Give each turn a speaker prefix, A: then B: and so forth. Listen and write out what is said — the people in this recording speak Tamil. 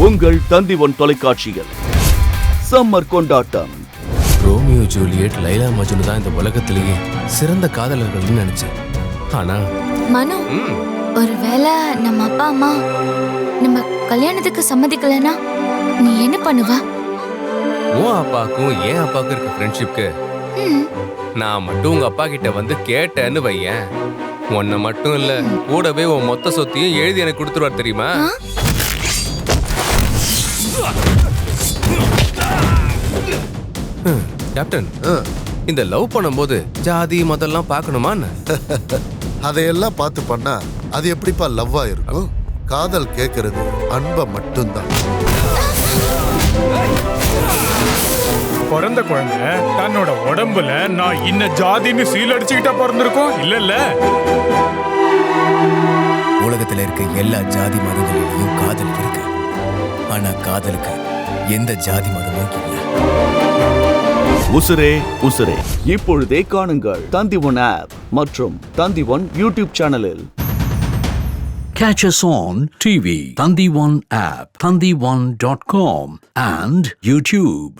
A: உங்கள் தந்தி1 தொலைக்காட்சியில் சம்மர் கொண்டாட்டம்.
B: ரோமியோ ஜூலியட், லைலா மஜ்னு தான் இந்த உலகத்திலேயே சிறந்த காதலர்கள்னு நினைச்சேன். ஆனா
C: மனு, ஒருவேளை நம்ம அப்பா அம்மா நம்ம கல்யாணத்துக்கு சம்மதிக்கலனா நீ என்ன பண்ணுவ?
B: உன் அப்பாக்கும் என் அப்பாவுக்கும் இருக்க ஃப்ரெண்ட்ஷிப்க்கு நான் மட்டும் உங்க அப்பா கிட்ட வந்து கேட்டேன்னு வையேன், உன்னை மட்டும் இல்ல கூடவே உன் மொத்த சொத்தையும் எழுதி எனக்கு கொடுத்துருவார் தெரியுமா? கேப்டன், இந்த லவ் பண்ணும்போது ஜாதி மதம்லாம் பார்க்கணுமான்னு?
D: அதையெல்லாம் பார்த்து பண்ணா அது எப்படிப்பா லவ்வா இருக்கும்? காதல் கேட்கறது அன்பை மட்டும்தான்.
E: பிறந்த குழந்தை தன்னோட உடம்புல நான் இன்ன ஜாதின்னு சீல் அடிச்சுக்கிட்டா பிறந்திருக்கோம் இல்ல?
F: உலகத்துல இருக்க எல்லா ஜாதி மதங்களிலும் காதல் இருக்கு. ஆனா காதலுக்கு எந்த ஜாதி மதமும் இல்லை.
A: உசுரே உசுரே இப்பொழுதே காணுங்கள் தந்தி1 ஆப் மற்றும் தந்தி1 யூடியூப் சேனலில்.
G: Catch us on TV, Thandione app, thandione.com and YouTube.